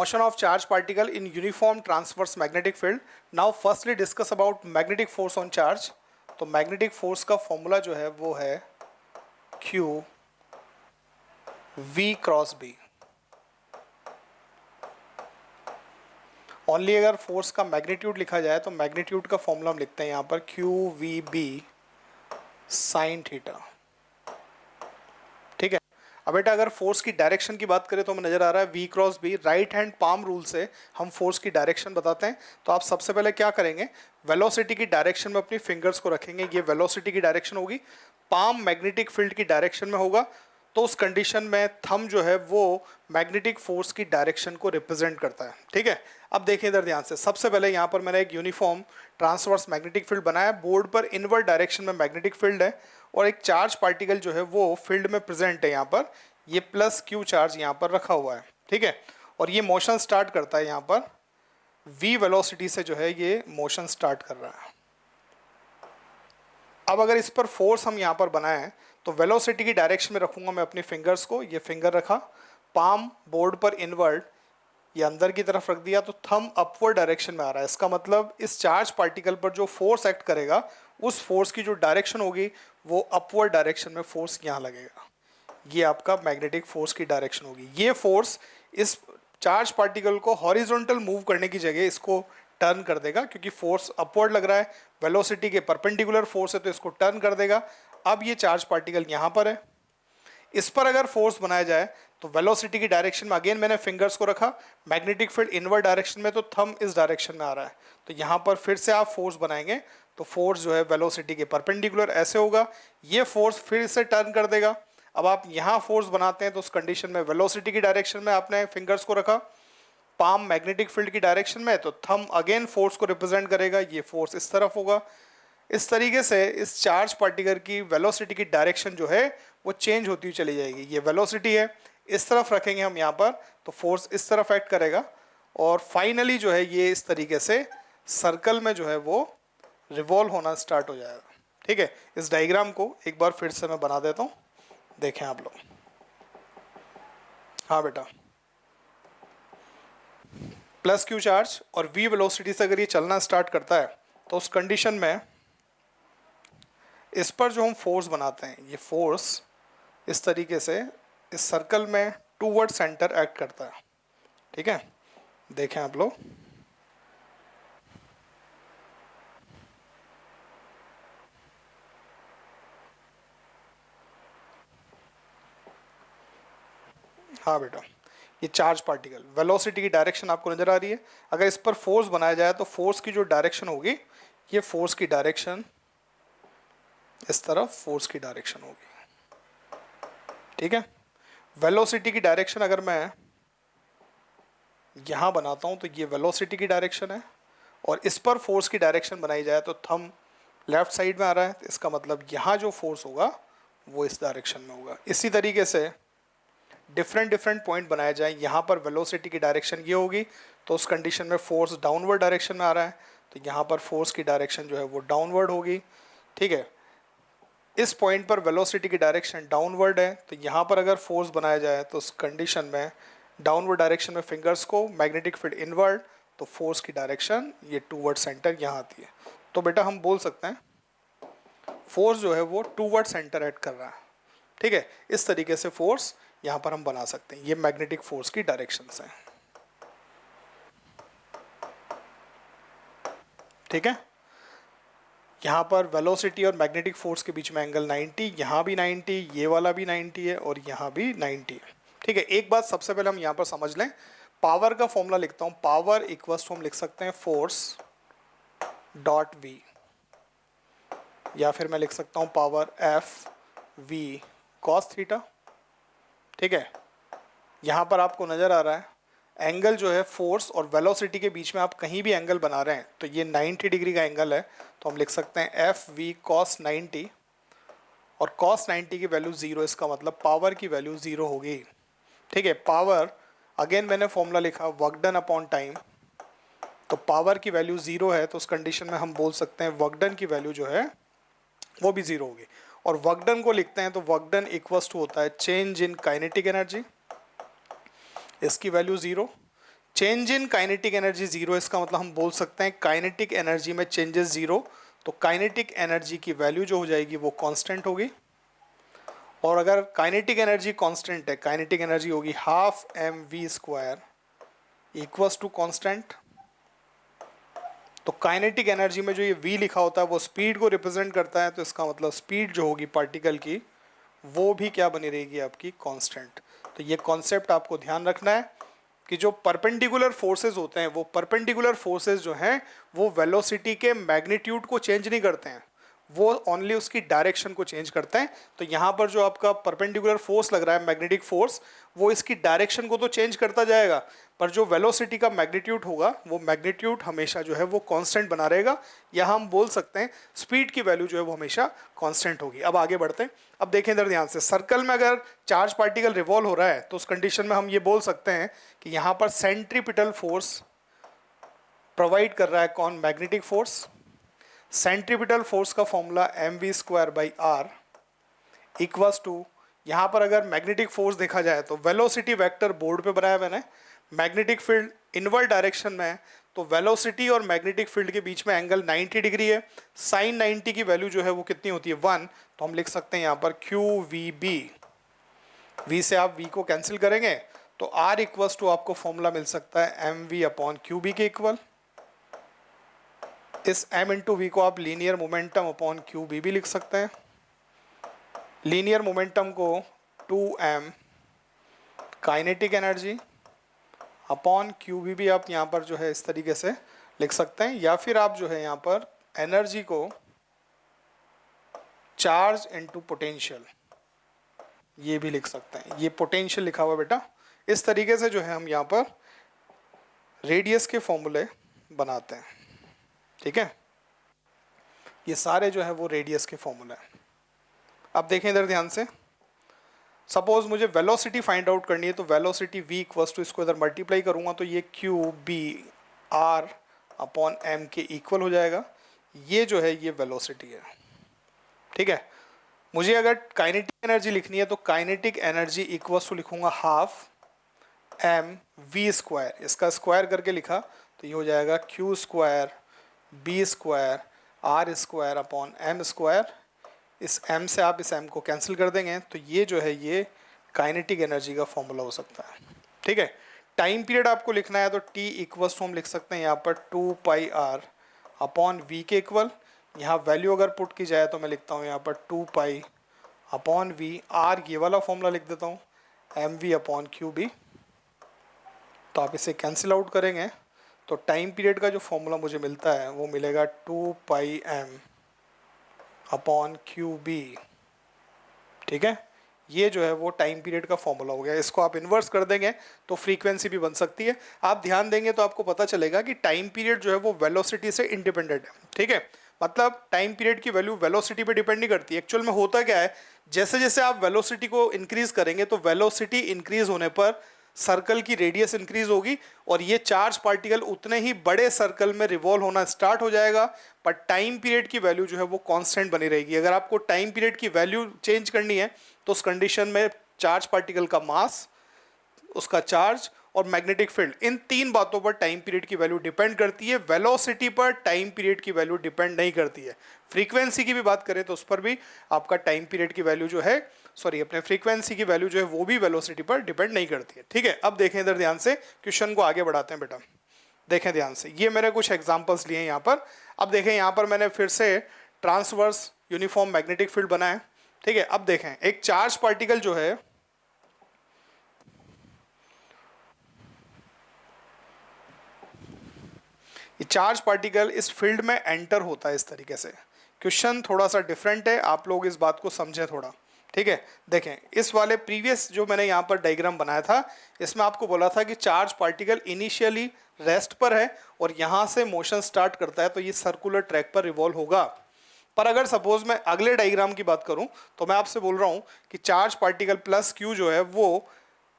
motion of charge particle in uniform transverse magnetic field. Now firstly discuss about magnetic force on charge. तो magnetic force का formula जो है वो है Q V cross B. Only अगर force का magnitude लिखा जाए तो मैग्नीट्यूड का फॉर्मूला हम लिखते हैं यहाँ पर Q V B sine theta. ठीक है. अब बेटा अगर फोर्स की डायरेक्शन की बात करें तो हमें नजर आ रहा है V cross B. Right hand palm rule से हम फोर्स की डायरेक्शन बताते हैं. तो आप सबसे पहले क्या करेंगे, वेलोसिटी की डायरेक्शन में अपनी फिंगर्स को रखेंगे. ये वेलोसिटी की डायरेक्शन होगी, पाम मैग्नेटिक फील्ड की डायरेक्शन में होगा. तो उस कंडीशन में थंब जो है वो मैग्नेटिक फोर्स की डायरेक्शन को रिप्रेजेंट करता है. ठीक है. अब देखिए इधर ध्यान से, सबसे पहले यहाँ पर मैंने एक यूनिफॉर्म ट्रांसवर्स मैग्नेटिक फील्ड बनाया. बोर्ड पर इनवर्ड डायरेक्शन में मैग्नेटिक फील्ड है और एक चार्ज पार्टिकल जो है वो फील्ड में प्रेजेंट है. यहाँ पर ये प्लस क्यू चार्ज यहाँ पर रखा हुआ है. ठीक है. और ये मोशन स्टार्ट करता है यहाँ पर v वेलोसिटी से, जो है ये मोशन स्टार्ट कर रहा है. अब अगर इस पर फोर्स हम यहाँ पर बनाएं तो वेलोसिटी की डायरेक्शन में रखूंगा मैं अपनी फिंगर्स को. ये फिंगर रखा, पाम बोर्ड पर इनवर्ड, ये अंदर की तरफ रख दिया, तो थंब अपवर्ड डायरेक्शन में आ रहा है. इसका मतलब इस चार्ज पार्टिकल पर जो फोर्स एक्ट करेगा उस फोर्स की जो डायरेक्शन होगी वो अपवर्ड डायरेक्शन में फोर्स यहाँ लगेगा. ये आपका मैग्नेटिक फोर्स की डायरेक्शन होगी. ये फोर्स इस चार्ज पार्टिकल को हॉरिजॉन्टल मूव करने की जगह इसको टर्न कर देगा, क्योंकि फोर्स अपवर्ड लग रहा है, वेलोसिटी के परपेंडिकुलर फोर्स है तो इसको टर्न कर देगा. अब ये चार्ज पार्टिकल यहाँ पर है, इस पर अगर फोर्स बनाया जाए तो वेलोसिटी की डायरेक्शन में अगेन मैंने फिंगर्स को रखा, मैग्नेटिक फील्ड इनवर्ड डायरेक्शन में, तो थंब इस डायरेक्शन में आ रहा है. तो यहाँ पर फिर से आप फोर्स बनाएंगे तो फोर्स जो है वेलोसिटी के परपेंडिकुलर ऐसे होगा, ये फोर्स फिर से टर्न कर देगा. अब आप यहाँ फोर्स बनाते हैं तो उस कंडीशन में वेलोसिटी की डायरेक्शन में आपने फिंगर्स को रखा, पाम मैग्नेटिक फील्ड की डायरेक्शन में, तो थंब अगेन फोर्स को रिप्रेजेंट करेगा, ये फोर्स इस तरफ होगा. इस तरीके से इस चार्ज पार्टिकल की वेलोसिटी की डायरेक्शन जो है वो चेंज होती हुई चली जाएगी. ये वेलोसिटी है, इस तरफ रखेंगे हम यहाँ पर तो फोर्स इस तरफ एक्ट करेगा और फाइनली जो है ये इस तरीके से सर्कल में जो है वो रिवॉल्व होना स्टार्ट हो जाएगा. ठीक है. इस डायग्राम को एक बार फिर से मैं बना देता हूँ, देखें आप लोग. हाँ बेटा, प्लस क्यू चार्ज और v वेलोसिटी से अगर ये चलना स्टार्ट करता है तो उस कंडीशन में इस पर जो हम फोर्स बनाते हैं, ये फोर्स इस तरीके से इस सर्कल में टूवर्ड सेंटर एक्ट करता है. ठीक है. देखें आप लोग, हाँ बेटा, ये चार्ज पार्टिकल वेलोसिटी की डायरेक्शन आपको नजर आ रही है. अगर इस पर फोर्स बनाया जाए तो फोर्स की जो डायरेक्शन होगी, ये फोर्स की डायरेक्शन इस तरफ फोर्स की डायरेक्शन होगी. ठीक है. वेलोसिटी की डायरेक्शन अगर मैं यहां बनाता हूं तो ये वेलोसिटी की डायरेक्शन है और इस पर फोर्स की डायरेक्शन बनाई जाए तो थंब लेफ्ट साइड में आ रहा है, तो इसका मतलब यहाँ जो फोर्स होगा वो इस डायरेक्शन में होगा. इसी तरीके से डिफरेंट पॉइंट बनाए जाए, यहाँ पर वेलोसिटी की डायरेक्शन ये होगी तो उस कंडीशन में फोर्स डाउनवर्ड डायरेक्शन में आ रहा है तो यहाँ पर फोर्स की डायरेक्शन जो है वो डाउनवर्ड होगी. ठीक है. इस पॉइंट पर वेलोसिटी की डायरेक्शन डाउनवर्ड है तो यहाँ पर अगर फोर्स बनाया जाए तो उस कंडीशन में डाउनवर्ड डायरेक्शन में फिंगर्स को, मैग्नेटिक फील्ड इनवर्ड, तो फोर्स की डायरेक्शन ये टूवर्ड सेंटर यहाँ आती है. तो बेटा हम बोल सकते हैं फोर्स जो है वो टूवर्ड सेंटर एक्ट कर रहा है. ठीक है. इस तरीके से फोर्स यहाँ पर हम बना सकते हैं. ये मैग्नेटिक फोर्स की डायरेक्शंस हैं. ठीक है. यहाँ पर वेलोसिटी और मैग्नेटिक फोर्स के बीच में एंगल 90, यहाँ भी 90, ये वाला भी 90 है और यहाँ भी 90 है. ठीक है. एक बात सबसे पहले हम यहाँ पर समझ लें, पावर का फॉर्मूला लिखता हूँ. पावर इक्वल्स टू हम लिख सकते हैं फोर्स डॉट v, या फिर मैं लिख सकता हूँ power F V cos theta. ठीक है. यहाँ पर आपको नज़र आ रहा है एंगल जो है फोर्स और वेलोसिटी के बीच में आप कहीं भी एंगल बना रहे हैं तो ये 90 डिग्री का एंगल है, तो हम लिख सकते हैं एफ वी कॉस 90 और कॉस 90 की वैल्यू 0, इसका मतलब पावर की वैल्यू 0 होगी. ठीक है. पावर अगेन मैंने फॉर्मूला लिखा वर्क डन अपॉन टाइम, तो पावर की वैल्यू 0 है तो उस कंडीशन में हम बोल सकते हैं वर्क डन की वैल्यू जो है वो भी 0 होगी. और वर्क डन को लिखते हैं तो वर्क डन इक्वल्स टू होता है चेंज इन काइनेटिक एनर्जी, इसकी वैल्यू 0. Change in kinetic energy zero, इसका मतलब हम बोल सकते हैं काइनेटिक एनर्जी में चेंजेस जीरो, तो काइनेटिक एनर्जी की वैल्यू जो हो जाएगी वो कांस्टेंट होगी। और अगर काइनेटिक एनर्जी कांस्टेंट है, काइनेटिक एनर्जी होगी half m v square equals to constant. तो काइनेटिक एनर्जी में जो ये v लिखा होता है वो स्पीड को रिप्रेजेंट करता है, तो इसका मतलब स्पीड जो होगी पार्टिकल की वो भी क्या बनी रहेगी आपकी कांस्टेंट। तो ये कॉन्सेप्ट आपको ध्यान रखना है कि जो परपेंडिकुलर फोर्सेस होते हैं, वो परपेंडिकुलर फोर्सेस जो हैं वो वेलोसिटी के मैग्नीट्यूड को चेंज नहीं करते हैं, वो ओनली उसकी डायरेक्शन को चेंज करते हैं। तो यहाँ पर जो आपका परपेंडिकुलर फोर्स लग रहा है मैग्नेटिक फोर्स, वो इसकी डायरेक्शन को तो चेंज करता जाएगा, पर जो वेलोसिटी का मैग्नीट्यूड होगा वो मैग्नीट्यूड हमेशा जो है वो कांस्टेंट बना रहेगा, या हम बोल सकते हैं स्पीड की वैल्यू जो है वो हमेशा कांस्टेंट होगी। अब आगे बढ़ते हैं। अब देखें इधर ध्यान से, सर्कल में अगर चार्ज पार्टिकल रिवॉल्व हो रहा है तो उस कंडीशन में हम ये बोल सकते हैं कि यहाँ पर सेंट्रीपिटल फोर्स प्रोवाइड कर रहा है कौन, मैग्नेटिक फोर्स। सेंट्रीपिटल फोर्स का formula m v square by r equals to, यहाँ पर अगर मैग्नेटिक फोर्स देखा जाए तो वेलोसिटी वेक्टर बोर्ड पे बनाया मैंने, मैग्नेटिक फील्ड इनवर्ड डायरेक्शन में है, तो वेलोसिटी और मैग्नेटिक फील्ड के बीच में एंगल 90 डिग्री है। साइन 90 की वैल्यू जो है वो कितनी होती है 1, तो हम लिख सकते हैं यहाँ पर क्यू वी बी, वी से आप v को कैंसिल करेंगे तो r इक्वल्स टू आपको फॉर्मूला मिल सकता है m v upon q B के इक्वल। इस m इंटू वी को आप linear momentum upon q B भी लिख सकते हैं। लीनियर मोमेंटम को 2m kinetic energy upon q B भी आप यहाँ पर जो है इस तरीके से लिख सकते हैं, या फिर आप जो है यहाँ पर एनर्जी को चार्ज इनटू पोटेंशियल ये भी लिख सकते हैं। ये पोटेंशियल लिखा हुआ बेटा, इस तरीके से जो है हम यहाँ पर रेडियस के फॉर्मूले बनाते हैं, ठीक है। ये सारे जो है वो रेडियस के फॉर्मूले हैं। अब देखें इधर ध्यान से, सपोज मुझे वेलोसिटी फाइंड आउट करनी है, तो वेलोसिटी v इक्वल्स टू, इसको इधर मल्टीप्लाई करूंगा तो ये q B r upon m के इक्वल हो जाएगा। ये जो है ये वेलोसिटी है, ठीक है। मुझे अगर काइनेटिक एनर्जी लिखनी है तो काइनेटिक एनर्जी इक्वल्स टू लिखूंगा हाफ एम वी स्क्वायर, इसका स्क्वायर करके लिखा तो ये हो जाएगा q square B square r square upon m square. इस m से आप इस m को कैंसिल कर देंगे तो ये जो है ये काइनेटिक एनर्जी का फॉर्मूला हो सकता है, ठीक है। टाइम पीरियड आपको लिखना है तो t इक्वल्स टू हम लिख सकते हैं यहाँ पर 2 पाई आर अपॉन वी के इक्वल। यहाँ वैल्यू अगर पुट की जाए तो मैं लिखता हूँ यहाँ पर 2 पाई अपॉन वी, आर ये वाला फॉर्मूला लिख देता हूँ m v upon q B. तो आप इसे कैंसिल आउट करेंगे तो टाइम पीरियड का जो फॉर्मूला मुझे मिलता है वो मिलेगा 2 पाई एम अपॉन क्यू बी, ठीक है। ये जो है वो टाइम पीरियड का फॉर्मूला हो गया। इसको आप इन्वर्स कर देंगे तो फ्रीक्वेंसी भी बन सकती है। आप ध्यान देंगे तो आपको पता चलेगा कि टाइम पीरियड जो है वो वेलोसिटी से इंडिपेंडेंट है, ठीक है। मतलब टाइम पीरियड की वैल्यू वेलोसिटी पे डिपेंड नहीं करती। एक्चुअल में होता क्या है, जैसे जैसे आप वेलोसिटी को इंक्रीज करेंगे तो वेलोसिटी इंक्रीज होने पर सर्कल की रेडियस इंक्रीज होगी और ये चार्ज पार्टिकल उतने ही बड़े सर्कल में रिवॉल्व होना स्टार्ट हो जाएगा, पर टाइम पीरियड की वैल्यू जो है वो कांस्टेंट बनी रहेगी। अगर आपको टाइम पीरियड की वैल्यू चेंज करनी है तो उस कंडीशन में चार्ज पार्टिकल का मास, उसका चार्ज और मैग्नेटिक फील्ड, इन तीन बातों पर टाइम पीरियड की वैल्यू डिपेंड करती है। वेलोसिटी पर टाइम पीरियड की वैल्यू डिपेंड नहीं करती है। फ्रीक्वेंसी की भी बात करें तो उस पर भी आपका टाइम पीरियड की वैल्यू जो है, सॉरी अपने फ्रीक्वेंसी की वैल्यू जो है वो भी वेलोसिटी पर डिपेंड नहीं करती है, ठीक है। अब देखें इधर ध्यान से, क्वेश्चन को आगे बढ़ाते हैं बेटा। देखें ध्यान से, ये मैंने कुछ एग्जांपल्स लिए हैं यहाँ पर। अब देखें यहाँ पर मैंने फिर से ट्रांसवर्स यूनिफॉर्म मैग्नेटिक फील्ड बनाया, ठीक है। अब देखें एक चार्ज पार्टिकल जो है ये चार्ज पार्टिकल इस फील्ड में एंटर होता है इस तरीके से। क्वेश्चन थोड़ा सा डिफरेंट है, आप लोग इस बात को समझें थोड़ा, ठीक है। देखें इस वाले प्रीवियस जो मैंने यहाँ पर डायग्राम बनाया था, इसमें आपको बोला था कि चार्ज पार्टिकल इनिशियली रेस्ट पर है और यहाँ से मोशन स्टार्ट करता है तो ये सर्कुलर ट्रैक पर रिवॉल्व होगा। पर अगर सपोज मैं अगले डायग्राम की बात करूँ तो मैं आपसे बोल रहा हूँ कि चार्ज पार्टिकल प्लस क्यू जो है वो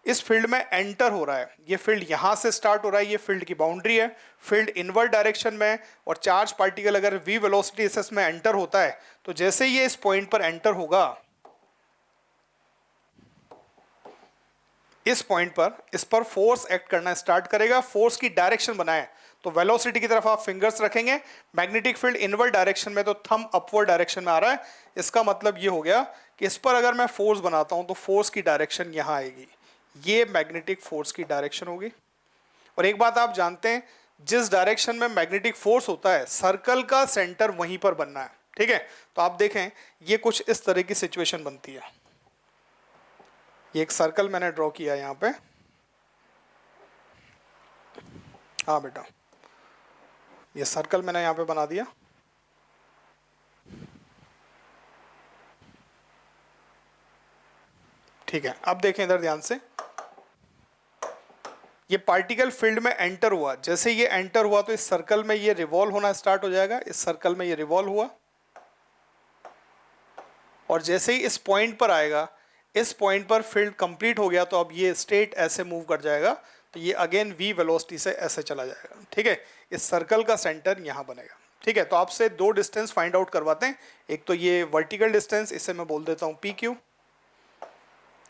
इस फील्ड में एंटर हो रहा है। ये फील्ड यहाँ से स्टार्ट हो रहा है, ये फील्ड की बाउंड्री है, फील्ड इनवर्ड डायरेक्शन में, और चार्ज पार्टिकल अगर v वेलोसिटी में एंटर होता है तो जैसे ये इस पॉइंट पर एंटर होगा इस पॉइंट पर इस पर फोर्स एक्ट करना स्टार्ट करेगा, फोर्स की डायरेक्शन बनाए तो वेलोसिटी की तरफ आप फिंगर्स रखेंगे, मैग्नेटिक फील्ड इनवर्ड डायरेक्शन में तो थंब अपवर्ड डायरेक्शन में आ रहा है। इसका मतलब ये हो गया कि इस पर अगर मैं फोर्स बनाता हूं तो फोर्स की डायरेक्शन यहां आएगी, ये मैग्नेटिक फोर्स की डायरेक्शन होगी। और एक बात आप जानते हैं, जिस डायरेक्शन में मैग्नेटिक फोर्स होता है सर्कल का सेंटर वहीं पर बनना है, ठीक है। तो आप देखें ये कुछ इस तरह की सिचुएशन बनती है। ये एक सर्कल मैंने ड्रॉ किया यहां पे, हाँ बेटा ये सर्कल मैंने यहां पे बना दिया। ठीक है, अब देखें इधर ध्यान से, ये पार्टिकल फील्ड में एंटर हुआ, जैसे ये एंटर हुआ तो इस सर्कल में ये रिवॉल्व होना स्टार्ट हो जाएगा, इस सर्कल में ये रिवॉल्व हुआ और जैसे ही इस पॉइंट पर आएगा, इस पॉइंट पर फील्ड कंप्लीट हो गया तो अब ये स्ट्रेट ऐसे मूव कर जाएगा, तो ये अगेन v वेलोसिटी से ऐसे चला जाएगा, ठीक है। इस सर्कल का सेंटर यहाँ बनेगा, ठीक है। तो आपसे दो डिस्टेंस फाइंड आउट करवाते हैं, एक तो ये वर्टिकल डिस्टेंस, इसे मैं बोल देता हूँ पी क्यू।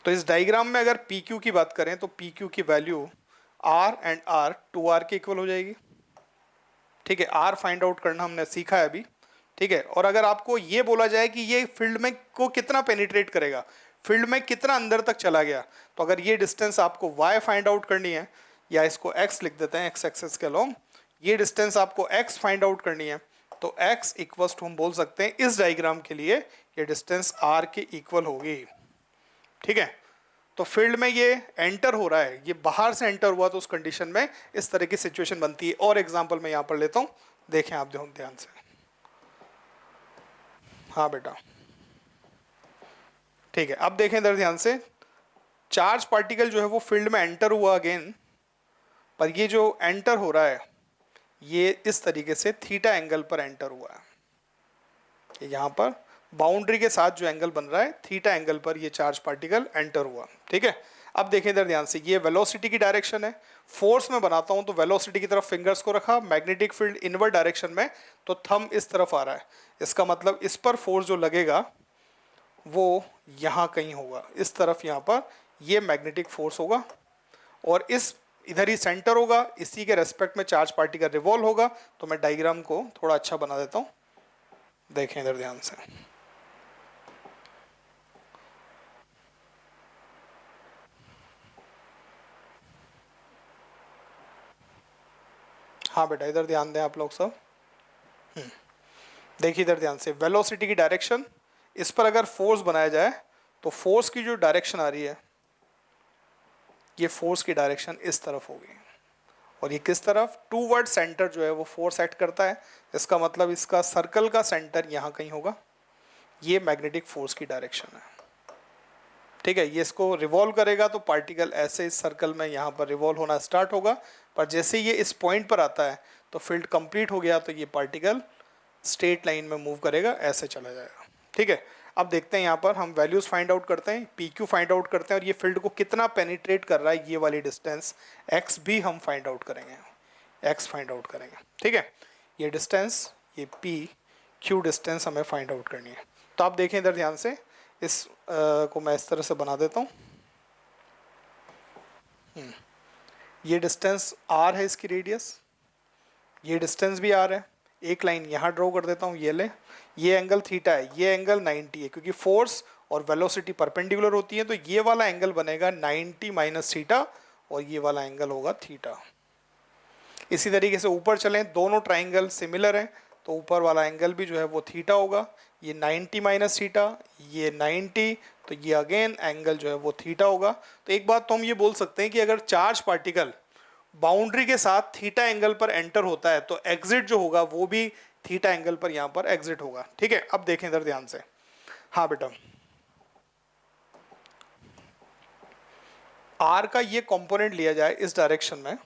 तो इस डायग्राम में अगर पी क्यू की बात करें तो पी क्यू की value r and r 2r के इक्वल हो जाएगी, ठीक है। r फाइंड आउट करना हमने सीखा है अभी, ठीक है। और अगर आपको ये बोला जाए कि ये फील्ड में को कितना पेनिट्रेट करेगा, फील्ड में कितना अंदर तक चला गया, तो अगर ये डिस्टेंस आपको y फाइंड आउट करनी है, या इसको x लिख देते हैं, x एक्सिस के अलोंग, ये डिस्टेंस आपको x फाइंड आउट करनी है, तो x इक्वल्स टू हम बोल सकते हैं इस डायग्राम के लिए ये डिस्टेंस r के इक्वल होगी, ठीक है। तो फील्ड में ये एंटर हो रहा है, ये बाहर से एंटर हुआ, तो उस कंडीशन में इस तरह की सिचुएशन बनती है। और एग्जांपल मैं यहां पर लेता हूं, देखें आप ध्यान से, हाँ बेटा ठीक है। अब देखें इधर ध्यान से, चार्ज पार्टिकल जो है वो फील्ड में एंटर हुआ अगेन, पर ये जो एंटर हो रहा है ये इस तरीके से थीटा एंगल पर एंटर हुआ है, यहाँ पर बाउंड्री के साथ जो एंगल बन रहा है थीटा एंगल पर ये चार्ज पार्टिकल एंटर हुआ, ठीक है। अब देखें इधर ध्यान से, ये वेलोसिटी की डायरेक्शन है, फोर्स में बनाता हूं तो वेलोसिटी की तरफ फिंगर्स को रखा, मैग्नेटिक फील्ड इनवर्ड डायरेक्शन में तो थंब इस तरफ आ रहा है, इसका मतलब इस पर फोर्स जो लगेगा वो यहाँ कहीं होगा, इस तरफ यहाँ पर ये मैग्नेटिक फोर्स होगा, और इस इधर ही सेंटर होगा, इसी के रेस्पेक्ट में चार्ज पार्टिकल रिवॉल्व होगा। तो मैं डायग्राम को थोड़ा अच्छा बना देता हूँ, देखें इधर ध्यान से, हाँ बेटा इधर ध्यान दें आप लोग सब, देखिए इधर ध्यान से, वेलोसिटी की डायरेक्शन, इस पर अगर फोर्स बनाया जाए तो फोर्स की जो डायरेक्शन आ रही है, ये फोर्स की डायरेक्शन इस तरफ होगी, और ये किस तरफ, टूवर्ड सेंटर जो है वो फोर्स एक्ट करता है, इसका मतलब इसका सर्कल का सेंटर यहाँ कहीं होगा, ये मैग्नेटिक फोर्स की डायरेक्शन है, ठीक है। ये इसको रिवॉल्व करेगा तो पार्टिकल ऐसे इस सर्कल में यहाँ पर रिवॉल्व होना स्टार्ट होगा, पर जैसे ये इस पॉइंट पर आता है तो फील्ड कंप्लीट हो गया, तो ये पार्टिकल स्ट्रेट लाइन में मूव करेगा, ऐसे चला जाएगा, ठीक है। अब देखते हैं यहाँ पर हम वैल्यूज फाइंड आउट करते हैं, पी क्यू फाइंड आउट करते हैं, और ये फील्ड को कितना पेनिट्रेट कर रहा है ये वाली डिस्टेंस एक्स भी हम फाइंड आउट करेंगे, एक्स फाइंड आउट करेंगे, ठीक है। ये डिस्टेंस, ये पी क्यू डिस्टेंस हमें फाइंड आउट करनी है। तो आप देखें इधर ध्यान से, इस को मैं इस तरह से बना देता हूँ, ये डिस्टेंस आर है, इसकी रेडियस, ये डिस्टेंस भी आर है, एक लाइन यहाँ ड्रॉ कर देता हूँ, ये ले, ये एंगल थीटा है, ये एंगल 90 है, क्योंकि फोर्स और वेलोसिटी परपेंडिकुलर होती है, तो ये वाला एंगल बनेगा 90 माइनस थीटा, और ये वाला एंगल होगा थीटा। इसी तरीके से ऊपर चलें, दोनों ट्राइंगल सिमिलर हैं, तो ऊपर वाला एंगल भी जो है वो थीटा होगा, ये 90 माइनस थीटा, ये 90, तो ये अगेन एंगल जो है वो थीटा होगा। तो एक बात तो हम ये बोल सकते हैं कि अगर चार्ज पार्टिकल बाउंड्री के साथ थीटा एंगल पर एंटर होता है तो एग्जिट जो होगा वो भी थीटा एंगल पर यहाँ पर एग्जिट होगा, ठीक है। अब देखें इधर ध्यान से, हाँ बेटा आर का ये कंपोनेंट लिया जाए इस डायरेक्शन में,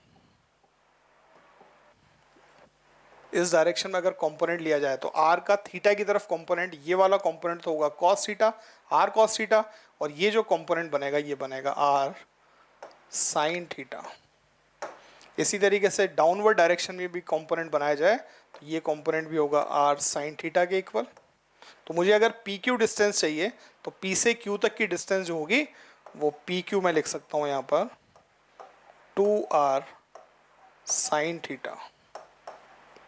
इस डायरेक्शन में अगर कंपोनेंट लिया जाए तो आर का थीटा की तरफ कंपोनेंट, ये वाला कंपोनेंट तो होगा cos theta, r cos theta, और ये जो कंपोनेंट बनेगा ये बनेगा आर साइन थीटा। इसी तरीके से डाउनवर्ड डायरेक्शन में भी कंपोनेंट बनाया जाए तो ये कंपोनेंट भी होगा आर साइन थीटा के इक्वल। तो मुझे अगर पी क्यू डिस्टेंस चाहिए तो पी से क्यू तक की डिस्टेंस जो होगी वो पी क्यू मैं लिख सकता हूँ यहाँ पर 2r साइन थीटा,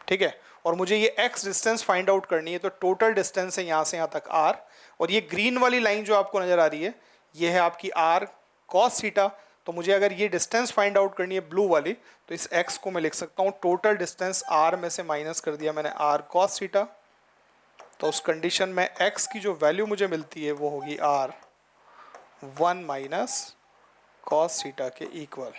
ठीक है। और मुझे ये x डिस्टेंस फाइंड आउट करनी है, तो टोटल डिस्टेंस है यहाँ से यहाँ तक r, और ये ग्रीन वाली लाइन जो आपको नजर आ रही है ये है आपकी r cos थीटा। तो मुझे अगर ये डिस्टेंस फाइंड आउट करनी है ब्लू वाली, तो इस x को मैं लिख सकता हूँ टोटल डिस्टेंस r में से माइनस कर दिया मैंने r cos थीटा। तो उस कंडीशन में x की जो वैल्यू मुझे मिलती है वो होगी r 1 माइनस cos थीटा के इक्वल,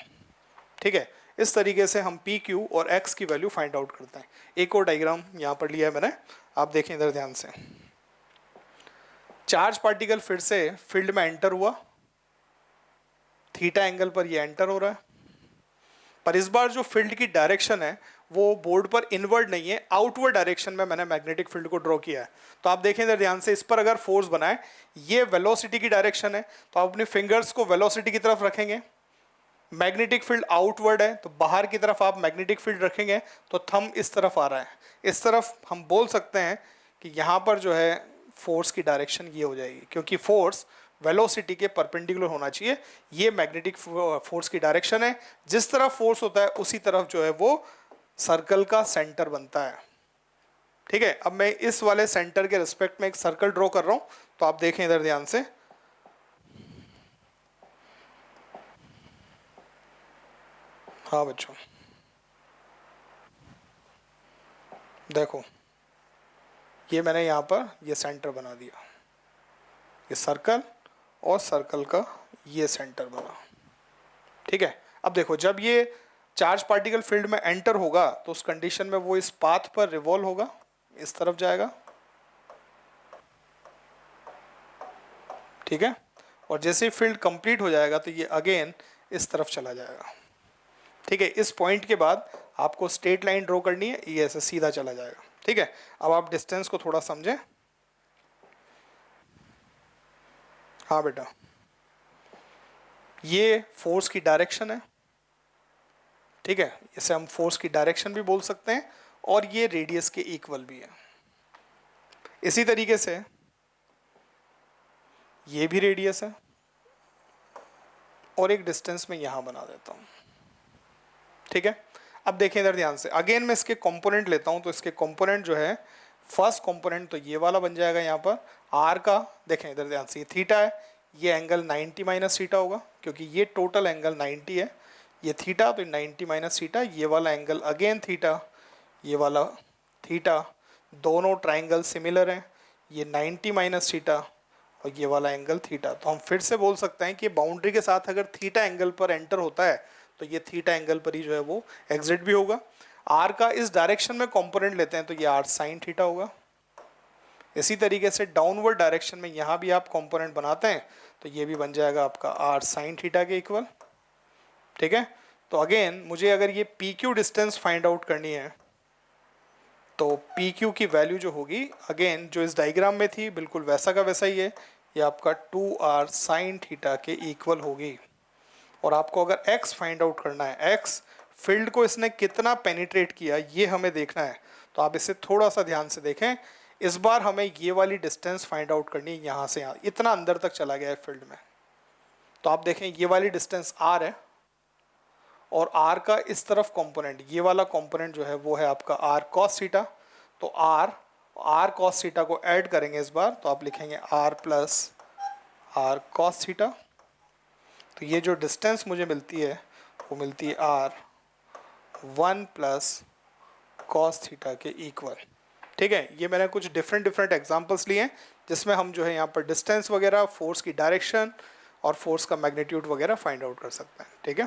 ठीक है। इस तरीके से हम पी क्यू और एक्स की वैल्यू फाइंड आउट करते हैं। एक और डायग्राम यहाँ पर लिया है मैंने, आप देखें इधर ध्यान से। चार्ज पार्टिकल फिर से फील्ड में एंटर हुआ, थीटा एंगल पर ये एंटर हो रहा है, पर इस बार जो फील्ड की डायरेक्शन है वो बोर्ड पर इनवर्ड नहीं है, आउटवर्ड डायरेक्शन में मैंने मैग्नेटिक फील्ड को ड्रॉ किया है। तो आप देखें इधर ध्यान से, इस पर अगर फोर्स बनाए, ये वेलोसिटी की डायरेक्शन है, तो आप अपने फिंगर्स को वेलोसिटी की तरफ रखेंगे। मैग्नेटिक फील्ड आउटवर्ड है, तो बाहर की तरफ आप मैग्नेटिक फील्ड रखेंगे, तो थंब इस तरफ आ रहा है, इस तरफ हम बोल सकते हैं कि यहाँ पर जो है फोर्स की डायरेक्शन ये हो जाएगी, क्योंकि फोर्स वेलोसिटी के परपेंडिकुलर होना चाहिए। ये मैग्नेटिक फोर्स की डायरेक्शन है, जिस तरफ फोर्स होता है उसी तरफ जो है वो सर्कल का सेंटर बनता है, ठीक है। अब मैं इस वाले सेंटर के रिस्पेक्ट में एक सर्कल ड्रॉ कर रहा हूँ, तो आप देखें इधर ध्यान से, हाँ बच्चों देखो, ये मैंने यहाँ पर ये सेंटर बना दिया, ये सर्कल और सर्कल का ये सेंटर बना, ठीक है। अब देखो, जब ये चार्ज पार्टिकल फील्ड में एंटर होगा तो उस कंडीशन में वो इस पाथ पर रिवॉल्व होगा, इस तरफ जाएगा, ठीक है। और जैसे ही फील्ड कंप्लीट हो जाएगा तो ये अगेन इस तरफ चला जाएगा, ठीक है। इस पॉइंट के बाद आपको स्ट्रेट लाइन ड्रॉ करनी है, ये ऐसे सीधा चला जाएगा, ठीक है। अब आप डिस्टेंस को थोड़ा समझें। हाँ बेटा, ये फोर्स की डायरेक्शन है, ठीक है, इसे हम फोर्स की डायरेक्शन भी बोल सकते हैं, और ये रेडियस के इक्वल भी है। इसी तरीके से ये भी रेडियस है, और एक डिस्टेंस में यहां बना देता हूं, ठीक है। अब देखें इधर ध्यान से, अगेन मैं इसके कंपोनेंट लेता हूं, तो इसके कंपोनेंट जो है, फर्स्ट कंपोनेंट तो ये वाला बन जाएगा यहाँ पर आर का, देखें इधर ध्यान से, ये थीटा है, ये एंगल 90 माइनस थीटा होगा, क्योंकि ये टोटल एंगल 90 है, ये थीटा, तो 90 माइनस थीटा, ये वाला एंगल अगेन थीटा, ये वाला थीटा, दोनों ट्राइंगल सिमिलर हैं, ये 90 माइनस थीटा और ये वाला एंगल थीटा। तो हम फिर से बोल सकते हैं कि बाउंड्री के साथ अगर थीटा एंगल पर एंटर होता है तो ये थीटा एंगल पर ही जो है वो एग्जिट भी होगा। आर का इस डायरेक्शन में कंपोनेंट लेते हैं तो ये आर साइन थीटा होगा। इसी तरीके से डाउनवर्ड डायरेक्शन में यहाँ भी आप कंपोनेंट बनाते हैं तो ये भी बन जाएगा आपका आर साइन थीटा के इक्वल, ठीक है। तो अगेन मुझे अगर ये P Q distance find out करनी है तो पी क्यू की वैल्यू जो होगी, अगेन जो इस डायग्राम में थी बिल्कुल वैसा का वैसा ही है, ये आपका 2r साइन थीटा के इक्वल होगी। और आपको अगर x फाइंड आउट करना है, x फील्ड को इसने कितना पेनिट्रेट किया ये हमें देखना है, तो आप इसे थोड़ा सा ध्यान से देखें। इस बार हमें ये वाली डिस्टेंस फाइंड आउट करनी है, यहाँ से यहाँ इतना अंदर तक चला गया है फील्ड में, तो आप देखें ये वाली डिस्टेंस r है, और r का इस तरफ कंपोनेंट, ये वाला कंपोनेंट जो है वो है आपका r cos थीटा। तो r cos थीटा को ऐड करेंगे इस बार, तो आप लिखेंगे r plus r cos theta. तो ये जो डिस्टेंस मुझे मिलती है वो मिलती है r 1 प्लस cos थीटा के इक्वल, ठीक है। ये मैंने कुछ डिफरेंट एग्जांपल्स लिए हैं जिसमें हम जो है यहाँ पर डिस्टेंस वगैरह, फोर्स की डायरेक्शन और फोर्स का मैग्नीट्यूड वगैरह फाइंड आउट कर सकते हैं, ठीक है।